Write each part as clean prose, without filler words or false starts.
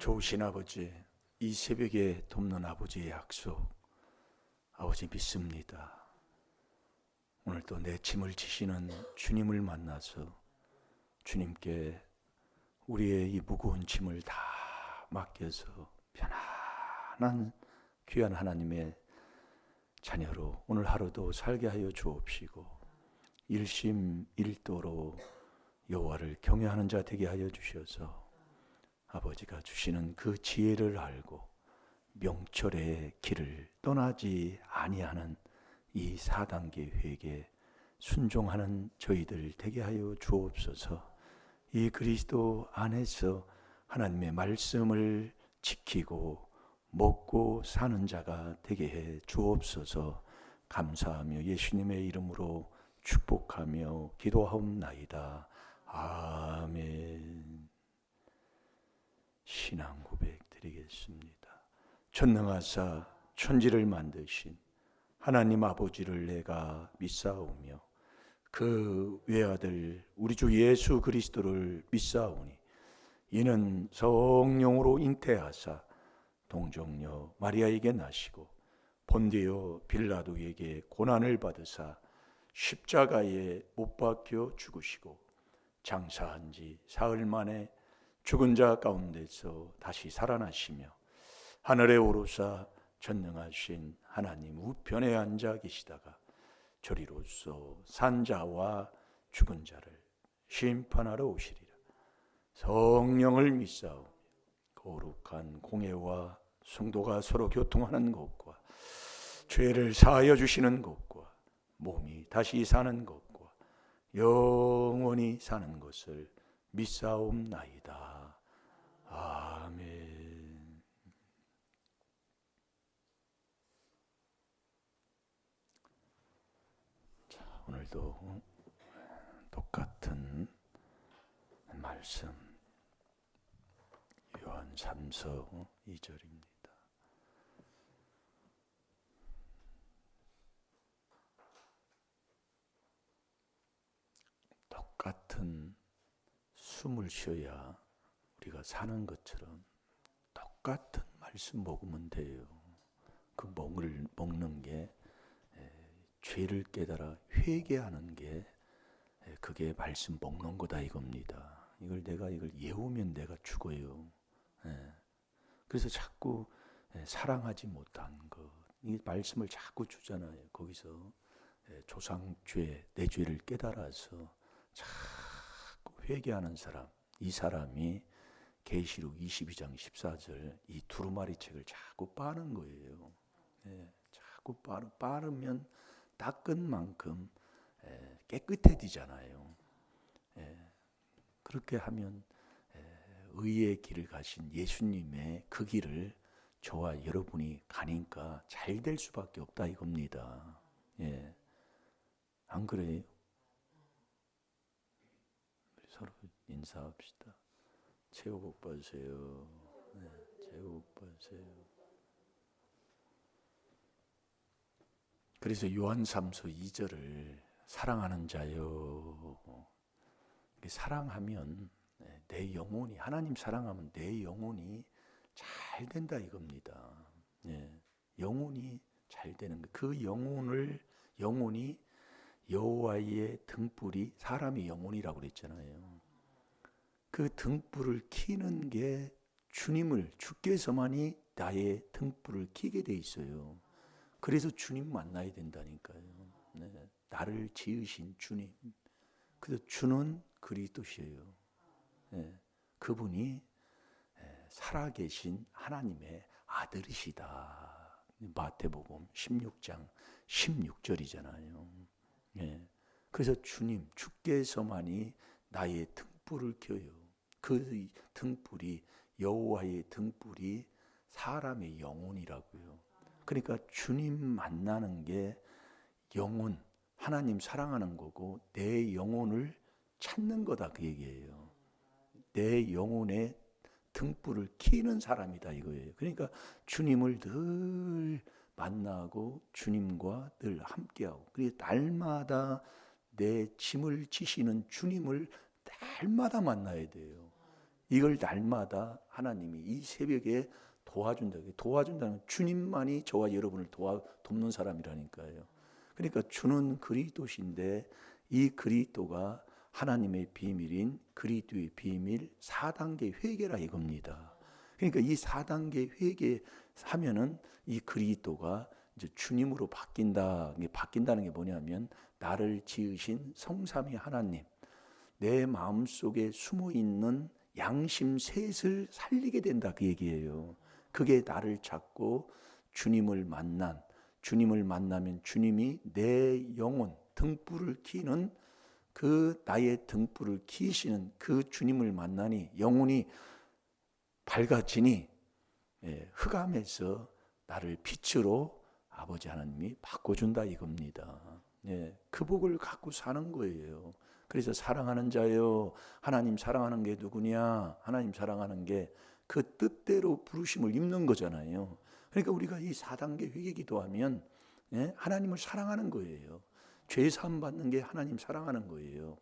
좋으신 아버지, 이 새벽에 돕는 아버지의 약속, 아버지 믿습니다. 오늘도 내 짐을 지시는 주님을 만나서 주님께 우리의 이 무거운 짐을 다 맡겨서 편안한 귀한 하나님의 자녀로 오늘 하루도 살게 하여 주옵시고, 일심일도로 여호와를 경외하는 자 되게 하여 주셔서 아버지가 주시는 그 지혜를 알고 명철의 길을 떠나지 아니하는 이 4단계 회개 순종하는 저희들 되게 하여 주옵소서. 이 그리스도 안에서 하나님의 말씀을 지키고 먹고 사는 자가 되게 해 주옵소서. 감사하며 예수님의 이름으로 축복하며 기도하옵나이다. 아멘. 신앙 고백 드리겠습니다. 전능하사 천지를 만드신 하나님 아버지를 내가 믿사오며 그 외아들 우리 주 예수 그리스도를 믿사오니 이는 성령으로 잉태하사 동정녀 마리아에게 나시고 본디오 빌라도에게 고난을 받으사 십자가에 못 박혀 죽으시고 장사한 지 사흘 만에 죽은 자 가운데서 다시 살아나시며 하늘에 오르사 전능하신 하나님 우편에 앉아 계시다가 저리로서 산자와 죽은 자를 심판하러 오시리라. 성령을 믿사오며 거룩한 공회와 성도가 서로 교통하는 것과 죄를 사하여 주시는 것과 몸이 다시 사는 것과 영원히 사는 것을 믿사옵나이다. 아멘. 자, 오늘도 똑같은 말씀 요한 3서 2절입니다. 똑같은 숨을 쉬어야 우리가 사는 것처럼 똑같은 말씀 먹으면 돼요. 그 먹는 게 죄를 깨달아 회개하는 게 그게 말씀 먹는 거다 이겁니다. 이걸 예우면 내가 죽어요. 그래서 자꾸 사랑하지 못한 것, 이 말씀을 자꾸 주잖아요. 거기서 조상죄, 내 죄를 깨달아서 자꾸 회개하는 사람, 이 사람이 계시록 22장 14절 이 두루마리 책을 자꾸 빠는 거예요. 자꾸 빠르면 닦은 만큼 깨끗해지잖아요. 그렇게 하면 의의 길을 가신 예수님의 그 길을 저와 여러분이 가니까 잘 될 수밖에 없다 이겁니다. 안 그래요? 우리 서로 인사합시다. 새해 복 받으세요. 새해 복 받으세요. 그래서 요한 3서 2절을 사랑하는 자요. 사랑하면 내 영혼이, 하나님 사랑하면 내 영혼이 잘 된다 이겁니다. 영혼이 잘 되는 거. 그 영혼이 여호와의 등불이 사람의 영혼이라고 그랬잖아요. 그 등불을 켜는 게 주께서만이 나의 등불을 켜게 돼 있어요. 그래서 주님 만나야 된다니까요. 나를 지으신 주님. 그래서 주는 그리스도시에요. 그분이 살아계신 하나님의 아들이시다. 마태복음 16장 16절이잖아요. 그래서 주께서만이 나의 등불을 켜요. 그 등불이 여호와의 등불이 사람의 영혼이라고요. 그러니까 주님 만나는 게 영혼, 하나님 사랑하는 거고 내 영혼을 찾는 거다 그 얘기예요. 내 영혼의 등불을 켜는 사람이다 이거예요. 그러니까 주님을 늘 만나고 주님과 늘 함께하고, 그래서 날마다 내 짐을 지시는 주님을 날마다 만나야 돼요. 이걸 날마다 하나님이 이 새벽에 도와준다. 도와준다는 건 주님만이 저와 여러분을 돕는 사람이라니까요. 그러니까 주는 그리스도신데 이 그리스도가 하나님의 비밀인 그리스도의 비밀 4단계 회개라 이겁니다. 그러니까 이 4단계 회개하면은 이 그리스도가 이제 주님으로 바뀐다는 게 뭐냐면 나를 지으신 성삼위 하나님, 내 마음속에 숨어있는 양심 셋을 살리게 된다 그 얘기예요. 그게 나를 찾고 주님을 만나면 주님이 내 영혼 등불을 켜는 그 나의 등불을 켜시는 그 주님을 만나니 영혼이 밝아지니 흑암에서 나를 빛으로 아버지 하나님이 바꿔준다 이겁니다. 그 복을 갖고 사는 거예요. 그래서 사랑하는 자요, 하나님 사랑하는 게 누구냐? 하나님 사랑하는 게 그 뜻대로 부르심을 입는 거잖아요. 그러니까 우리가 이 4단계 회개 기도하면 하나님을 사랑하는 거예요. 죄 사함 받는 게 하나님 사랑하는 거예요.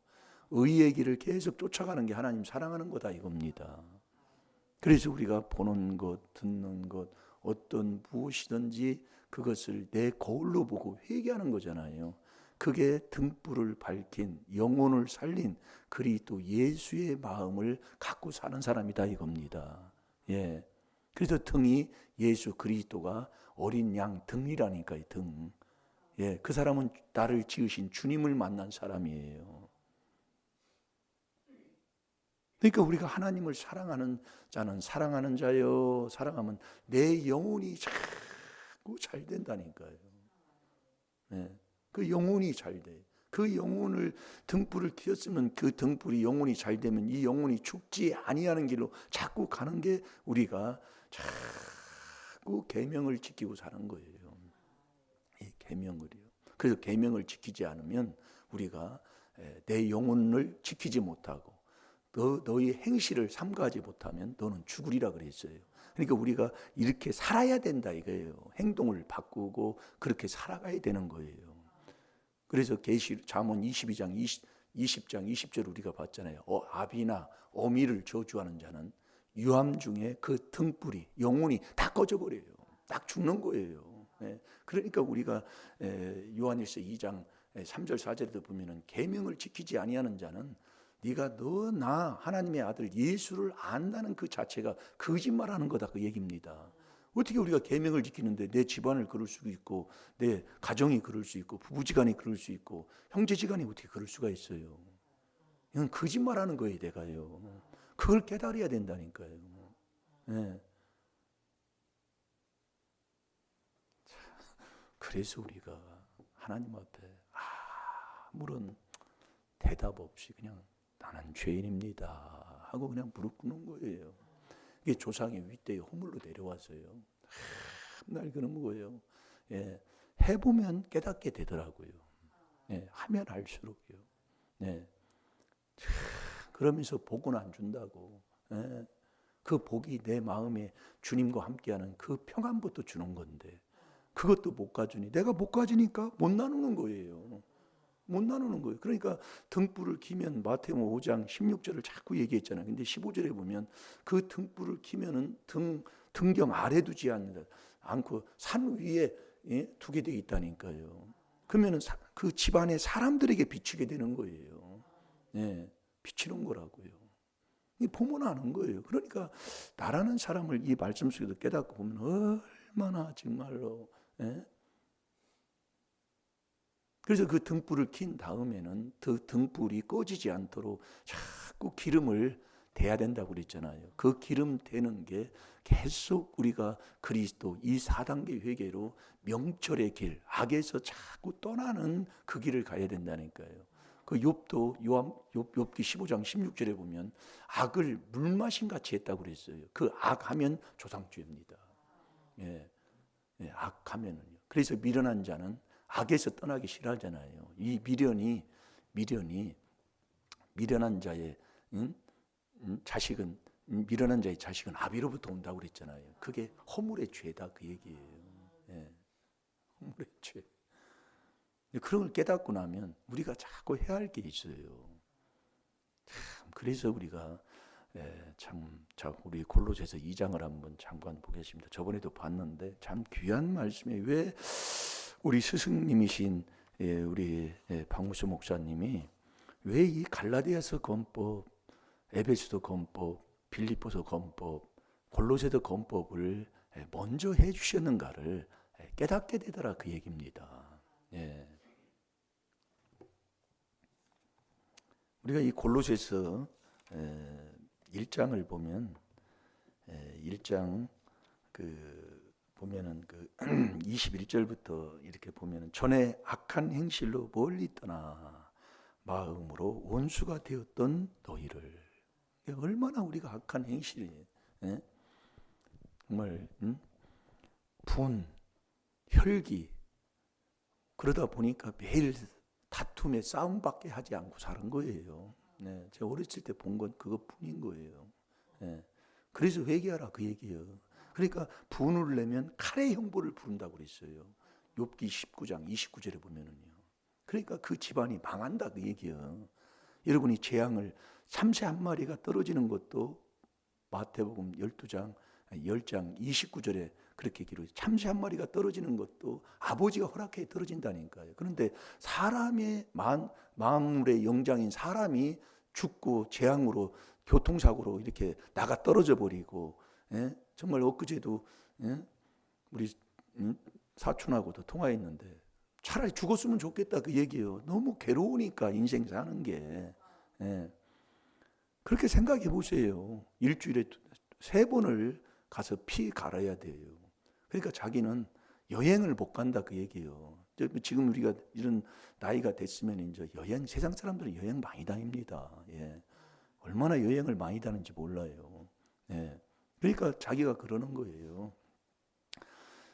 의의 길을 계속 쫓아가는 게 하나님 사랑하는 거다 이겁니다. 그래서 우리가 보는 것, 듣는 것, 어떤 무엇이든지 그것을 내 거울로 보고 회개하는 거잖아요. 그게 등불을 밝힌 영혼을 살린 그리스도 예수의 마음을 갖고 사는 사람이다 이겁니다. 그래서 등이 예수 그리스도가 어린 양 등이라니까 이 등. 그 사람은 나를 지으신 주님을 만난 사람이에요. 그러니까 우리가 하나님을 사랑하는 자는 사랑하는 자요. 사랑하면 내 영혼이 자꾸 잘 된다니까요. 그 영혼이 잘 돼. 그 영혼을 등불을 켜었으면 그 등불이 영혼이 잘 되면 이 영혼이 죽지 아니하는 길로 자꾸 가는 게 우리가 자꾸 계명을 지키고 사는 거예요. 이 계명을요. 그래서 계명을 지키지 않으면 우리가 내 영혼을 지키지 못하고 너희 행실을 삼가하지 못하면 너는 죽으리라 그랬어요. 그러니까 우리가 이렇게 살아야 된다 이거예요. 행동을 바꾸고 그렇게 살아가야 되는 거예요. 그래서 잠언 22장 20장 20절 우리가 봤잖아요. 아비나 어미를 저주하는 자는 유암 중에 그 등불이 영혼이 다 꺼져버려요. 딱 죽는 거예요. 그러니까 우리가 요한일서 2장 3절 4절에도 보면은 계명을 지키지 아니하는 자는 네가 나 하나님의 아들 예수를 안다는 그 자체가 거짓말하는 거다 그 얘기입니다. 어떻게 우리가 계명을 지키는데 내 집안을 그럴 수 있고 내 가정이 그럴 수 있고 부부지간이 그럴 수 있고 형제지간이 어떻게 그럴 수가 있어요. 이건 거짓말하는 거예요 내가요. 그걸 깨달아야 된다니까요. 그래서 우리가 하나님 앞에 아무런 대답 없이 그냥 나는 죄인입니다 하고 그냥 무릎 꿇는 거예요. 이게 조상의 윗대의 허물로 내려왔어요. 날 그런 거예요. 해보면 깨닫게 되더라고요. 하면 할수록요. 그러면서 복은 안 준다고. 그 복이 내 마음에 주님과 함께하는 그 평안부터 주는 건데 그것도 못 가주니 내가 못 가지니까 못 나누는 거예요. 못 나누는 거예요. 그러니까 등불을 켜면 마태복음 5장 16절을 자꾸 얘기했잖아요. 근데 15절에 보면 그 등불을 켜면은 등경 아래 두지 않고 산 위에 두게 돼 있다니까요. 그러면은 그 집안의 사람들에게 비추게 되는 거예요. 비추는 거라고요. 보면 아는 거예요. 그러니까 나라는 사람을 이 말씀 속에서 깨닫고 보면 얼마나 정말로 그래서 그 등불을 킨 다음에는 그 등불이 꺼지지 않도록 자꾸 기름을 대야 된다고 그랬잖아요. 그 기름 대는 게 계속 우리가 그리스도 이 4단계 회개로 명철의 길, 악에서 자꾸 떠나는 그 길을 가야 된다니까요. 그 욥도 욥기 15장 16절에 보면 악을 물마신 같이 했다고 그랬어요. 그 악하면 조상죄입니다. 악하면은요. 그래서 미련한 자는 악에서 떠나기 싫어하잖아요. 이 미련한 자의 자식은 미련한 자의 자식은 아비로부터 온다고 그랬잖아요. 그게 허물의 죄다 그 얘기예요. 허물의 죄. 그런 걸 깨닫고 나면 우리가 자꾸 해야 할 게 있어요. 참 그래서 우리가 자, 우리 골로새서 2장을 한번 잠깐 보겠습니다. 저번에도 봤는데 참 귀한 말씀이 왜 우리 스승님이신 우리 박무수 목사님이 왜 이 갈라디아서 건법, 에베소서 건법, 빌립보서 건법, 골로새서 건법을 먼저 해주셨는가를 깨닫게 되더라 그 얘기입니다. 우리가 이 골로새서 1장을 보면 1장 보면은 21절부터 이렇게 보면은 전에 악한 행실로 멀리 떠나 마음으로 원수가 되었던 너희를, 얼마나 우리가 악한 행실이 정말 분, 혈기 그러다 보니까 매일 다툼에 싸움밖에 하지 않고 사는 거예요. 제가 어렸을 때 본 건 그것뿐인 거예요. 그래서 회개하라 그 얘기예요. 그러니까 분을 내면 칼의 형벌을 부른다고 그랬어요. 욥기 19장 29절에 보면은요. 그러니까 그 집안이 망한다 그 얘기예요. 여러분이 재앙을 참새 한 마리가 떨어지는 것도 마태복음 10장 29절에 그렇게 기록해요. 참새 한 마리가 떨어지는 것도 아버지가 허락해 떨어진다니까요. 그런데 사람의 만물의 영장인 사람이 죽고 재앙으로 교통사고로 이렇게 나가 떨어져 버리고, 정말 엊그제도 우리 사촌하고도 통화했는데 차라리 죽었으면 좋겠다 그 얘기예요. 너무 괴로우니까 인생 사는 게. 그렇게 생각해 보세요. 일주일에 3번을 가서 피 갈아야 돼요. 그러니까 자기는 여행을 못 간다 그 얘기예요. 지금 우리가 이런 나이가 됐으면 이제 여행, 세상 사람들은 여행 많이 다닙니다. 얼마나 여행을 많이 다니는지 몰라요. 그러니까 자기가 그러는 거예요.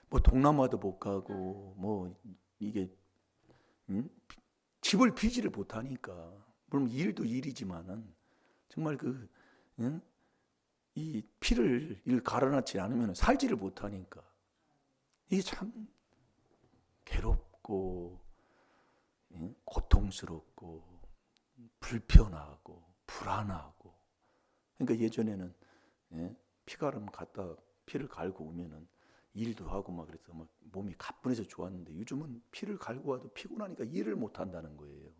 뭐 동남아도 못 가고 뭐 이게 집을 비지를 못하니까, 물론 일도 일이지만은 정말 이 피를 갈아넣지 않으면 살지를 못하니까 이게 참 괴롭고 고통스럽고 불편하고 불안하고. 그러니까 예전에는 피가름 갔다 피를 갈고 오면은 일도 하고 막 그래서 막 몸이 가뿐해서 좋았는데 요즘은 피를 갈고 와도 피곤하니까 일을 못 한다는 거예요.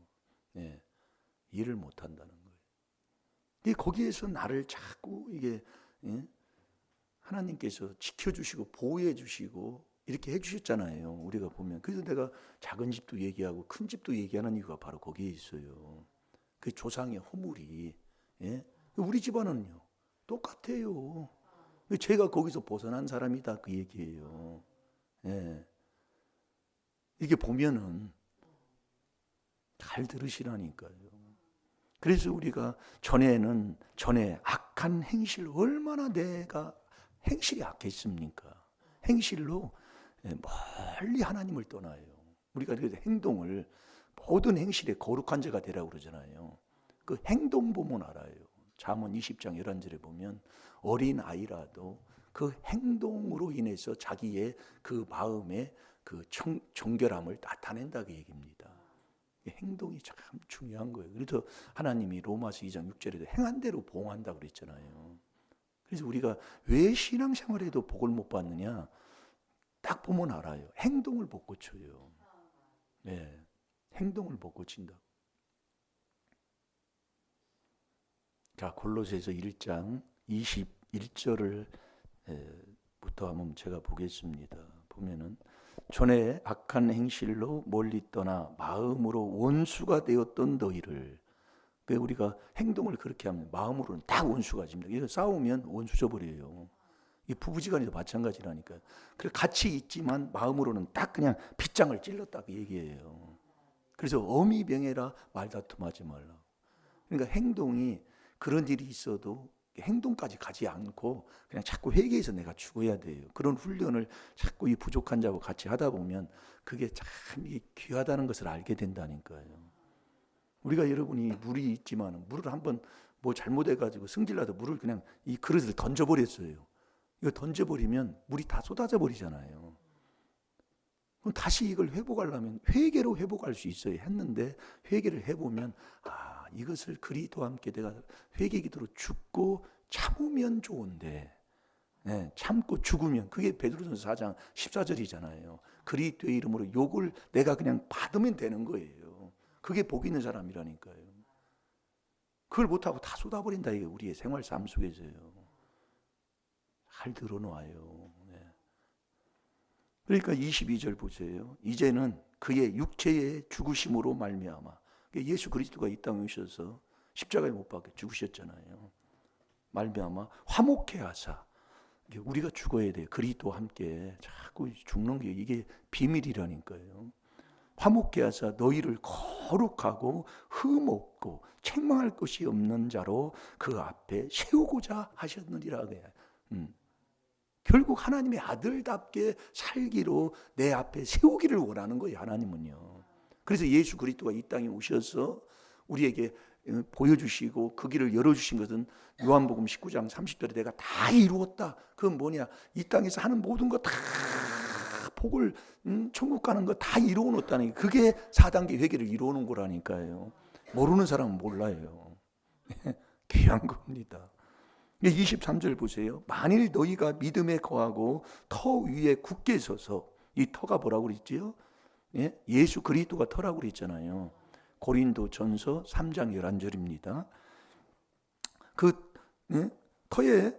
일을 못 한다는 거예요. 거기에서 나를 자꾸 이게 하나님께서 지켜주시고 보호해주시고 이렇게 해주셨잖아요. 우리가 보면. 그래서 내가 작은 집도 얘기하고 큰 집도 얘기하는 이유가 바로 거기에 있어요. 그 조상의 허물이. 우리 집안은요 똑같아요. 제가 거기서 벗어난 사람이다 그 얘기예요. 이게 보면은 잘 들으시라니까요. 그래서 우리가 전에 악한 행실, 얼마나 내가 행실이 악했습니까? 행실로 멀리 하나님을 떠나요. 우리가 그래서 행동을, 모든 행실에 거룩한 자가 되라고 그러잖아요. 그 행동 보면 알아요. 잠언 20장 11절에 보면 어린 아이라도 그 행동으로 인해서 자기의 그 마음의 그 정결함을 나타낸다 그 얘기입니다. 행동이 참 중요한 거예요. 그래서 하나님이 로마서 2장 6절에도 행한 대로 보응한다고 그랬잖아요. 그래서 우리가 왜 신앙생활에도 복을 못 받느냐? 딱 보면 알아요. 행동을 못 고쳐요. 행동을 못 고친다고. 자, 골로새서 1장 21절을 부터 한번 제가 보겠습니다. 보면은 전에 악한 행실로 멀리 떠나 마음으로 원수가 되었던 너희를. 우리가 행동을 그렇게 하면 마음으로는 딱 원수가 됩니다. 그래서 싸우면 원수 져버려요. 이 부부지간에도 마찬가지라니까요. 그래 같이 있지만 마음으로는 딱 그냥 빗장을 찔렀다 그 얘기예요. 그래서 어미 병해라 말다툼하지 말라. 그러니까 행동이 그런 일이 있어도 행동까지 가지 않고 그냥 자꾸 회개해서 내가 죽어야 돼요. 그런 훈련을 자꾸 이 부족한 자와 같이 하다 보면 그게 참 귀하다는 것을 알게 된다니까요. 우리가 여러분이 물이 있지만 물을 한번 뭐 잘못해가지고 승질나서 물을 그냥 이 그릇을 던져버렸어요. 이거 던져버리면 물이 다 쏟아져 버리잖아요. 그럼 다시 이걸 회복하려면 회개로 회복할 수 있어요. 했는데 회개를 해보면 이것을 그리스도와 함께 내가 회개기도로 죽고 참으면 좋은데, 네, 참고 죽으면, 그게 베드로전서 4장 14절이잖아요. 그리스도의 이름으로 욕을 내가 그냥 받으면 되는 거예요. 그게 복 있는 사람이라니까요. 그걸 못하고 다 쏟아버린다, 이게 우리의 생활 삶 속에서요. 잘 들어놓아요. 네. 그러니까 22절 보세요. 이제는 그의 육체의 죽으심으로 말미암아, 예수 그리스도가 이 땅에 오셔서 십자가에 못 박혀 죽으셨잖아요. 말미암아 화목해 하사, 우리가 죽어야 돼요. 그리스도와 함께 자꾸 죽는 게 이게 비밀이라니까요. 화목해 하사 너희를 거룩하고 흠없고 책망할 것이 없는 자로 그 앞에 세우고자 하셨느니라. 결국 하나님의 아들답게 살기로 내 앞에 세우기를 원하는 거예요, 하나님은요. 그래서 예수 그리스도가 이 땅에 오셔서 우리에게 보여주시고 그 길을 열어주신 것은 요한복음 19장 30절에 내가 다 이루었다. 그건 뭐냐? 이 땅에서 하는 모든 거 다 복을, 천국 가는 거 다 이루어 놓았다는 게, 그게 4단계 회개를 이루어 놓은 거라니까요. 모르는 사람은 몰라요. 귀한 겁니다. 23절 보세요. 만일 너희가 믿음에 거하고 터 위에 굳게 서서, 이 터가 뭐라고 그랬지요? 예수 그리스도가 터라고 그랬잖아요. 고린도 전서 3장 11절입니다. 그 터에,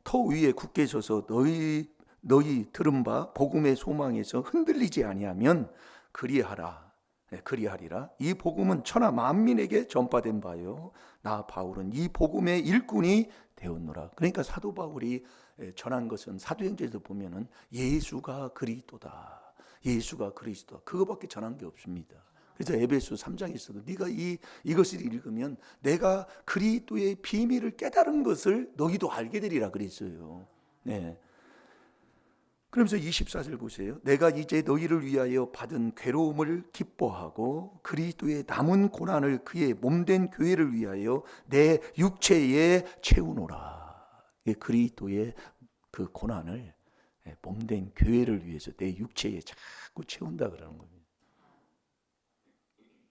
터 위에 굳게 서서 너희 들은 바 복음의 소망에서 흔들리지 아니하면 그리하리라. 이 복음은 천하 만민에게 전파된 바요, 나 바울은 이 복음의 일꾼이 되었노라. 그러니까 사도 바울이 전한 것은 사도행전에서 보면은 예수가 그리스도다, 예수가 그리스도, 그거밖에 전한 게 없습니다. 그래서 에베소 3장에서도 네가 이것을 읽으면 내가 그리스도의 비밀을 깨달은 것을 너희도 알게 되리라 그랬어요. 네. 그러면서 24절 보세요. 내가 이제 너희를 위하여 받은 괴로움을 기뻐하고 그리스도의 남은 고난을 그의 몸된 교회를 위하여 내 육체에 채우노라. 그리스도의 그 고난을 몸된 교회를 위해서 내 육체에 자꾸 채운다 그러는 겁니다.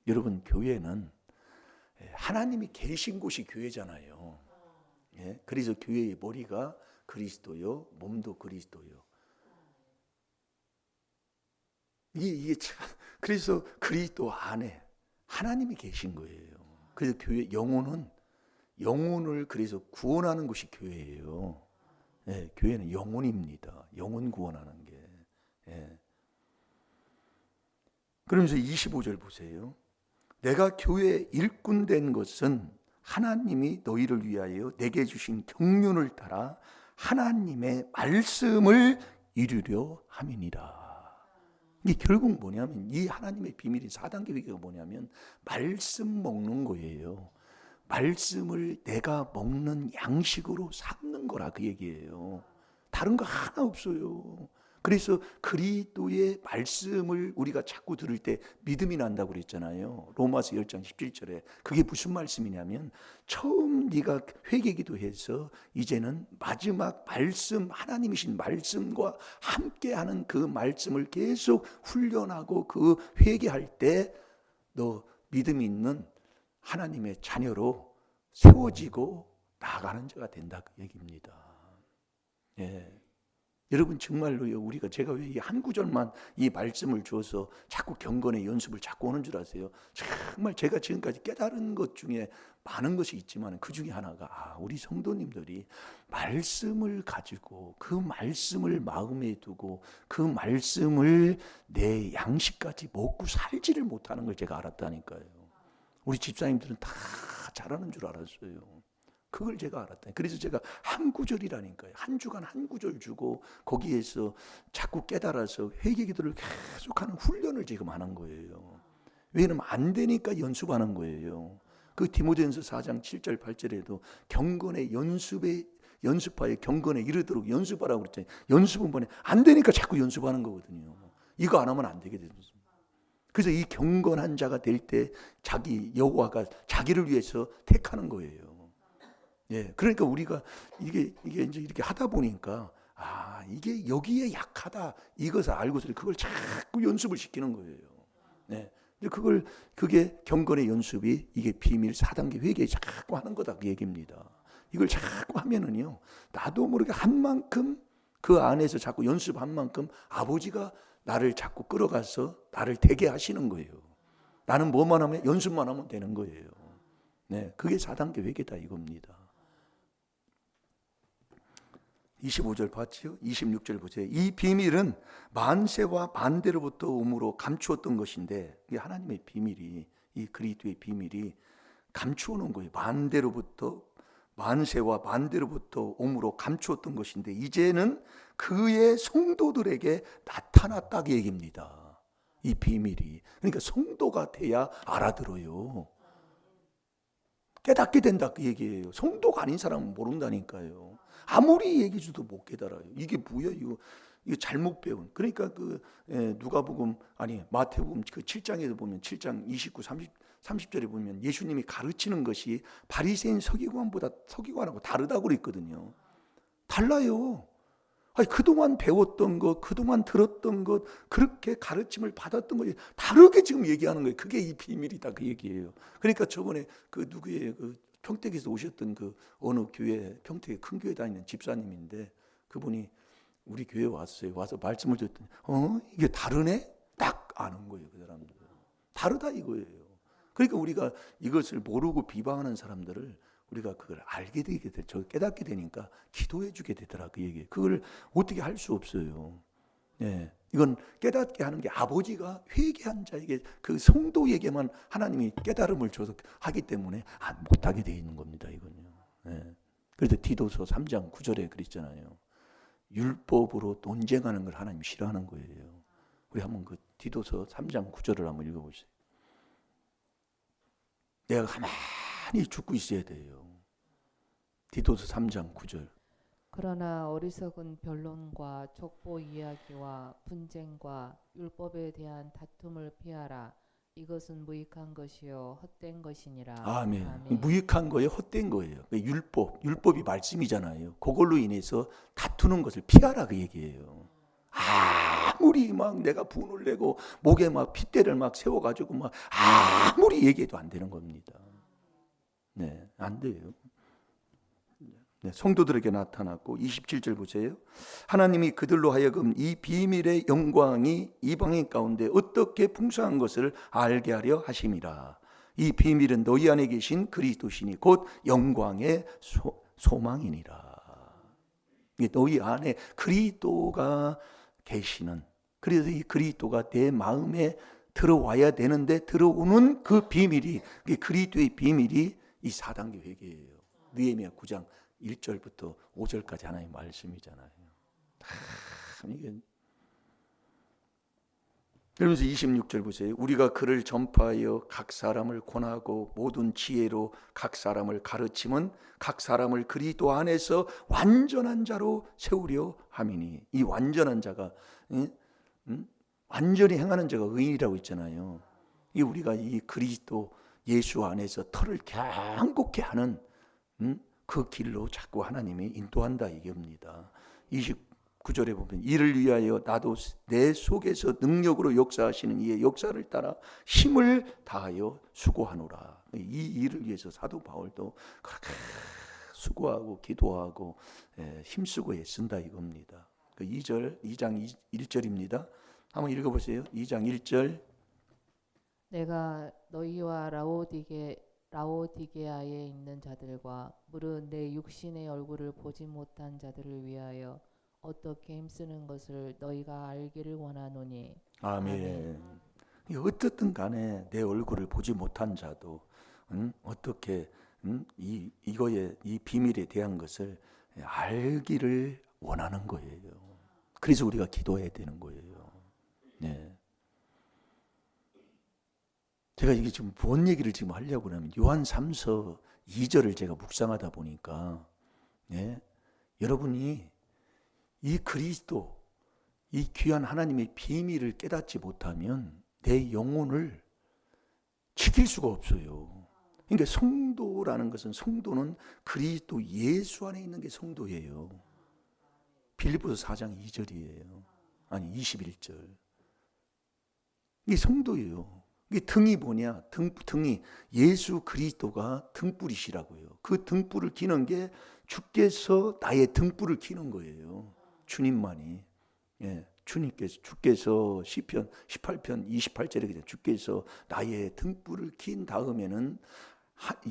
여러분, 교회는 하나님이 계신 곳이 교회잖아요. 그래서 교회의 머리가 그리스도요, 몸도 그리스도요. 이게 참, 그래서 그리스도 안에 하나님이 계신 거예요. 그래서 교회 영혼을 그래서 구원하는 것이 교회예요. 교회는 영혼입니다. 영혼 구원하는 게. 그러면서 25절 보세요. 내가 교회의 일꾼 된 것은 하나님이 너희를 위하여 내게 주신 경륜을 따라 하나님의 말씀을 이루려 함이니라. 이게 결국 뭐냐면, 이 하나님의 비밀인 4단계 회개가 뭐냐면 말씀 먹는 거예요. 말씀을 내가 먹는 양식으로 삼는 거라, 그 얘기예요. 다른 거 하나 없어요. 그래서 그리스도의 말씀을 우리가 자꾸 들을 때 믿음이 난다고 그랬잖아요. 로마서 10장 17절에. 그게 무슨 말씀이냐면, 처음 네가 회개기도해서 이제는 마지막 말씀, 하나님이신 말씀과 함께하는 그 말씀을 계속 훈련하고 그 회개할 때 너 믿음이 있는 하나님의 자녀로 세워지고 나아가는 자가 된다, 그 얘기입니다. 여러분, 정말로요, 제가 왜 이 한 구절만 이 말씀을 줘서 자꾸 경건의 연습을 자꾸 하는 줄 아세요? 정말 제가 지금까지 깨달은 것 중에 많은 것이 있지만 그 중에 하나가, 우리 성도님들이 말씀을 가지고 그 말씀을 마음에 두고 그 말씀을 내 양식까지 먹고 살지를 못하는 걸 제가 알았다니까요. 우리 집사님들은 다 잘하는 줄 알았어요. 그걸 제가 알았다. 그래서 제가 한 구절이라니까요. 한 주간 한 구절 주고 거기에서 자꾸 깨달아서 회개기도를 계속하는 훈련을 지금 하는 거예요. 왜냐하면 안 되니까 연습하는 거예요. 그 디모데전서 4장 7절 8절에도 경건의 연습하여 경건에 이르도록 연습하라고 그랬잖아요. 연습은 뭐냐? 안 되니까 자꾸 연습하는 거거든요. 이거 안 하면 안 되게 됩니다. 그래서 이 경건한 자가 될 때 여호와가 자기를 위해서 택하는 거예요. 그러니까 우리가 이게 이제 이렇게 하다 보니까, 이게 여기에 약하다, 이것을 알고서 그걸 자꾸 연습을 시키는 거예요. 그게 경건의 연습이 이게 비밀 4단계 회개 자꾸 하는 거다 그 얘기입니다. 이걸 자꾸 하면은요, 나도 모르게 한 만큼 그 안에서 자꾸 연습한 만큼 아버지가 나를 자꾸 끌어가서 나를 되게 하시는 거예요. 나는 뭐만 하면 연습만 하면 되는 거예요. 네, 그게 4단계 회개다 이겁니다. 25절 봤죠? 26절 보세요. 이 비밀은 만세와 만대로부터 오므로 감추었던 것인데, 이게 하나님의 비밀이, 이 그리스도의 비밀이 감추어놓은 거예요. 만세와 만대로부터 오므로 감추었던 것인데 이제는 그의 성도들에게 나타났다고 얘기입니다. 이 비밀이. 그러니까 성도가 돼야 알아들어요. 깨닫게 된다 그 얘기예요. 성도가 아닌 사람은 모른다니까요. 아무리 얘기해줘도 못 깨달아요. 이게 뭐야 이거 잘못 배운. 그러니까 누가복음 아니 마태복음 그 7장에도 보면 7장 29, 30절에 보면 예수님이 가르치는 것이 바리새인 서기관하고 다르다고 그랬거든요. 달라요. 아니, 그동안 배웠던 것, 그동안 들었던 것, 그렇게 가르침을 받았던 것이 다르게 지금 얘기하는 거예요. 그게 이 비밀이다 그 얘기예요. 그러니까 저번에 그 누구의 그 평택에서 오셨던 그 어느 교회, 평택에 큰 교회 다니는 집사님인데 그분이 우리 교회에 왔어요. 와서 말씀을 듣더니 이게 다르네? 딱 아는 거예요. 그 사람들. 다르다 이거예요. 그러니까 우리가 이것을 모르고 비방하는 사람들을 우리가 그걸 알게 되게 돼, 저 깨닫게 되니까 기도해 주게 되더라 그 얘기. 그걸 어떻게 할 수 없어요. 네, 이건 깨닫게 하는 게 아버지가 회개한 자에게 그 성도에게만 하나님이 깨달음을 줘서 하기 때문에 못하게 돼 있는 겁니다. 이건요. 네. 그래서 디도서 3장 9절에 그랬잖아요. 율법으로 논쟁하는 걸 하나님 싫어하는 거예요. 우리 한번 그 디도서 3장 9절을 한번 읽어보세요. 내가 가만히 죽고 있어야 돼요. 디도서 3장 9절. 그러나 어리석은 변론과 족보 이야기와 분쟁과 율법에 대한 다툼을 피하라. 이것은 무익한 것이요 헛된 것이니라. 아멘. 아멘. 무익한 거예요, 헛된 거예요. 율법이 말씀이잖아요. 그걸로 인해서 다투는 것을 피하라 그 얘기예요. 아무리 막 내가 분을 내고 목에 막 핏대를 막 세워가지고 막 아무리 얘기해도 안 되는 겁니다. 네, 안 돼요. 네, 성도들에게 나타났고 27절 보세요. 하나님이 그들로 하여금 이 비밀의 영광이 이방인 가운데 어떻게 풍성한 것을 알게 하려 하심이라. 이 비밀은 너희 안에 계신 그리스도시니 곧 영광의 소망이니라. 너희 안에 그리스도가 계시는, 그래서 이 그리스도가 내 마음에 들어와야 되는데 들어오는 그 비밀이, 그리스도의 비밀이 이 4단계 회개예요. 느헤미야 9장 1절부터 5절까지 하나님 말씀이잖아요. 이게 그러면서 26절 보세요. 우리가 그를 전파하여 각 사람을 권하고 모든 지혜로 각 사람을 가르침은 각 사람을 그리스도 안에서 완전한 자로 세우려 함이니. 이 완전한 자가 완전히 행하는 자가 의인이라고 있잖아요. 이 우리가 이 그리스도 예수 안에서 터를 견고케 하는 그 길로 자꾸 하나님이 인도한다 이겁니다. 29절에 보면 이를 위하여 나도 내 속에서 능력으로 역사하시는 이의 역사를 따라 힘을 다하여 수고하노라. 이 일을 위해서 사도 바울도 그렇게 수고하고 기도하고 힘쓰고 애쓴다 이겁니다. 그 2장 1절입니다. 한번 읽어보세요. 2장 1절. 내가 너희와 라오디게아에 있는 자들과 무릇 내 육신의 얼굴을 보지 못한 자들을 위하여 어떻게 힘쓰는 것을 너희가 알기를 원하노니. 아멘. 어떻든 간에 내 얼굴을 보지 못한 자도 어떻게 이거에 이 비밀에 대한 것을 알기를 원하는 거예요. 그래서 우리가 기도해야 되는 거예요. 네. 제가 이게 지금 뭔 얘기를 지금 하려고 하면 요한 3서 2절을 제가 묵상하다 보니까 여러분이 이 그리스도, 이 귀한 하나님의 비밀을 깨닫지 못하면 내 영혼을 지킬 수가 없어요. 그러니까 성도라는 것은, 성도는 그리스도 예수 안에 있는 게 성도예요. 빌립보서 4장 2절이에요. 아니 21절. 이게 성도예요. 이게 등이 뭐냐? 등이 예수 그리스도가 등불이시라고요. 그 등불을 기는 게 주께서 나의 등불을 기는 거예요. 주님만이. 예, 주께서 시편 18편 28절에 주께서 나의 등불을 긴 다음에는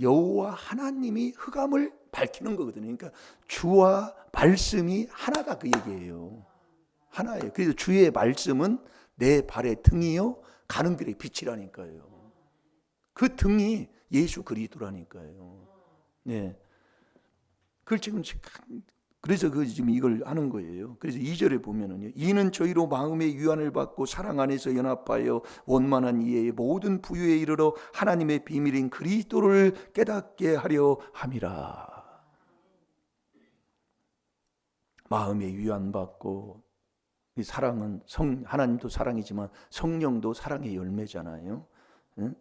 여호와 하나님이 흑암을 밝히는 거거든요. 그러니까 주와 말씀이 하나다 그 얘기예요. 하나예요. 그래서 주의 말씀은 내 발의 등이요 가는 길의 빛이라니까요. 그 등이 예수 그리스도라니까요. 네. 그걸 지금 그래서 지금 이걸 하는 거예요. 그래서 2절에 보면은요. 이는 저희로 마음의 유한을 받고 사랑 안에서 연합하여 원만한 이해의 모든 부유에 이르러 하나님의 비밀인 그리스도를 깨닫게 하려 함이라. 마음의 유한 받고 이 사랑은 하나님도 사랑이지만 성령도 사랑의 열매잖아요.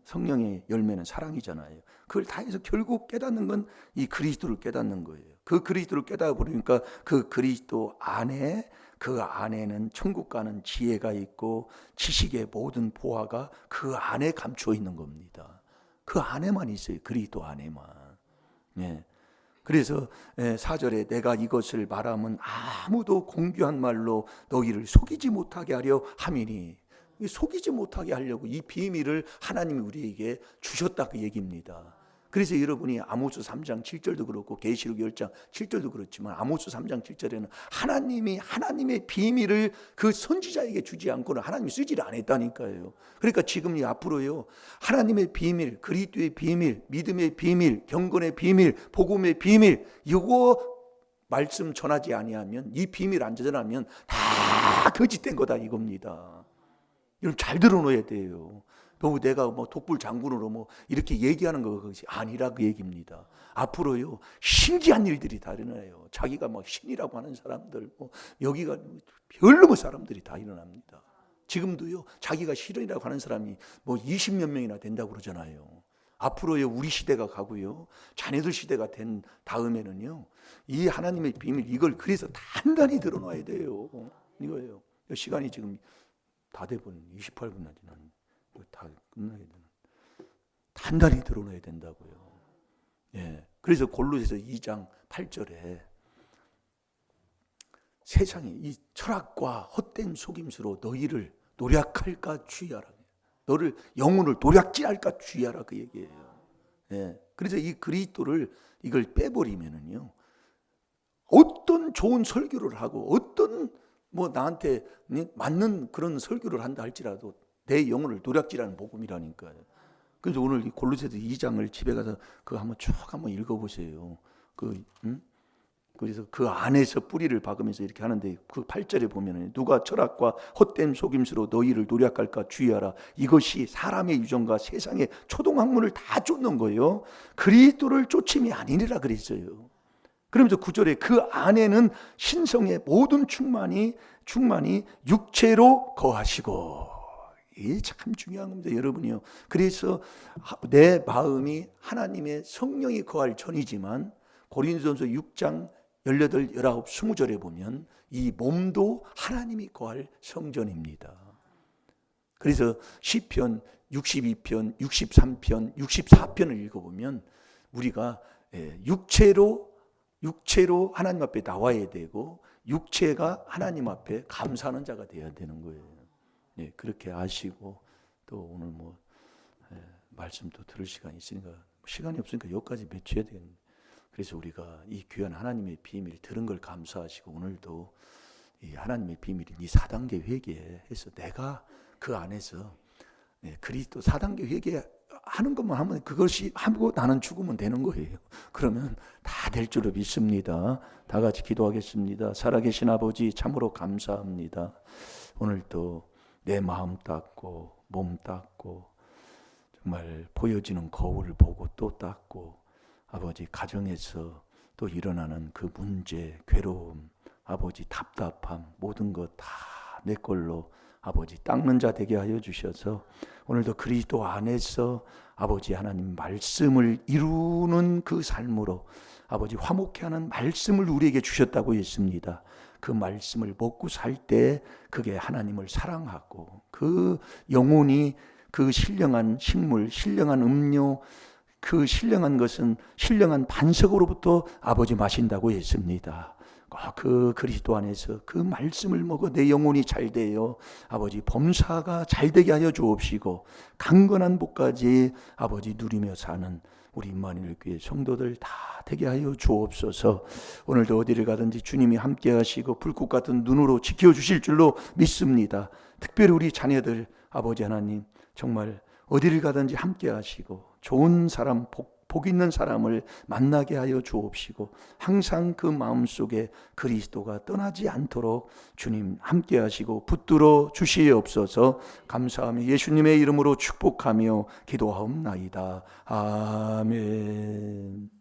성령의 열매는 사랑이잖아요. 그걸 다 해서 결국 깨닫는 건 이 그리스도를 깨닫는 거예요. 그 그리스도를 깨달아 버리니까 그 그리스도 안에 그 안에는 천국 가는 지혜가 있고 지식의 모든 보화가 그 안에 감추어 있는 겁니다. 그 안에만 있어요. 그리스도 안에만. 예. 그래서 4절에 내가 이것을 말하면 아무도 공교한 말로 너희를 속이지 못하게 하려 함이니, 속이지 못하게 하려고 이 비밀을 하나님이 우리에게 주셨다 그 얘기입니다. 그래서 여러분이 아모스 3장 7절도 그렇고 계시록 10장 7절도 그렇지만 아모스 3장 7절에는 하나님이 하나님의 비밀을 그 선지자에게 주지 않고는 하나님이 쓰지를 않았다니까요. 그러니까 지금 앞으로요 하나님의 비밀, 그리스도의 비밀, 믿음의 비밀, 경건의 비밀, 복음의 비밀, 이거 말씀 전하지 아니하면, 이 비밀 안 전하면 다 거짓된 거다 이겁니다. 여러분 잘 들어놓아야 돼요. 또 내가 뭐 독불 장군으로 뭐 이렇게 얘기하는 거 그것이 아니라 그 얘기입니다. 앞으로요 신기한 일들이 다 일어나요. 자기가 막 신이라고 하는 사람들, 뭐 여기가 별로 사람들이 다 일어납니다. 지금도요 자기가 신이라고 하는 사람이 뭐 20몇 명이나 된다고 그러잖아요. 앞으로요 우리 시대가 가고요 자녀들 시대가 된 다음에는요 이 하나님의 비밀 이걸 그래서 단단히 드러놔야 돼요. 이거예요. 시간이 지금 다 돼버린 28분나 지났는데 다 끝나게 되는. 단단히 드러내야 된다고요. 예. 그래서 골로새서 2장 8절에 세상에 이 철학과 헛된 속임수로 너희를 노략할까 주의하라. 너를 영혼을 노략질할까 주의하라 그 얘기예요. 예. 그래서 이 그리스도를 이걸 빼버리면은요. 어떤 좋은 설교를 하고 어떤 뭐 나한테 맞는 그런 설교를 한다 할지라도 내 영혼을 노략질하는 복음이라니까요. 그래서 오늘 골로새서 2장을 집에 가서 그거 한번 쭉 한번 읽어보세요. 그래서 그 안에서 뿌리를 박으면서 이렇게 하는데 그 8절에 보면은 누가 철학과 헛된 속임수로 너희를 노략할까 주의하라. 이것이 사람의 유전과 세상의 초동학문을 다 쫓는 거예요. 그리스도를 쫓음이 아니니라 그랬어요. 그러면서 9절에 그 안에는 신성의 모든 충만이 육체로 거하시고. 이게 참 중요한 겁니다, 여러분이요. 그래서 내 마음이 하나님의 성령이 거할 전이지만 고린도전서 6장 18, 19, 20절에 보면 이 몸도 하나님이 거할 성전입니다. 그래서 시편 62편, 63편, 64편을 읽어보면 우리가 육체로 하나님 앞에 나와야 되고 육체가 하나님 앞에 감사하는 자가 되어야 되는 거예요. 예, 그렇게 아시고 또 오늘 뭐 말씀도 들을 시간이 있으니까 시간이 없으니까 여기까지 맺혀야 되겠는데 그래서 우리가 이 귀한 하나님의 비밀 들은 걸 감사하시고 오늘도 이 하나님의 비밀인 이 4단계 회개해서 내가 그 안에서 그리스도 4단계 회개하는 것만 하면 그것이 하고 나는 죽으면 되는 거예요. 그러면 다 될 줄을 믿습니다. 다 같이 기도하겠습니다. 살아계신 아버지 참으로 감사합니다. 오늘도 내 마음 닦고 몸 닦고 정말 보여지는 거울을 보고 또 닦고 아버지 가정에서 또 일어나는 그 문제, 괴로움, 아버지 답답함 모든 것 다 내 걸로 아버지 닦는 자 되게 하여 주셔서 오늘도 그리스도 안에서 아버지 하나님 말씀을 이루는 그 삶으로 아버지 화목해 하는 말씀을 우리에게 주셨다고 했습니다. 그 말씀을 먹고 살 때 그게 하나님을 사랑하고 그 영혼이 그 신령한 식물, 신령한 음료, 그 신령한 것은 신령한 반석으로부터 아버지 마신다고 했습니다. 그 그리스도 안에서 그 말씀을 먹어 내 영혼이 잘 되어 아버지 범사가 잘 되게 하여 주옵시고 강건한 복까지 아버지 누리며 사는 우리 임마누엘 교회 성도들 다 되게 하여 주옵소서. 오늘도 어디를 가든지 주님이 함께 하시고 불꽃 같은 눈으로 지켜주실 줄로 믿습니다. 특별히 우리 자녀들 아버지 하나님 정말 어디를 가든지 함께 하시고 좋은 사람, 복 있는 사람을 만나게 하여 주옵시고 항상 그 마음속에 그리스도가 떠나지 않도록 주님 함께 하시고 붙들어 주시옵소서. 감사하며 예수님의 이름으로 축복하며 기도하옵나이다. 아멘.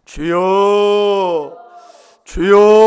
주여 주여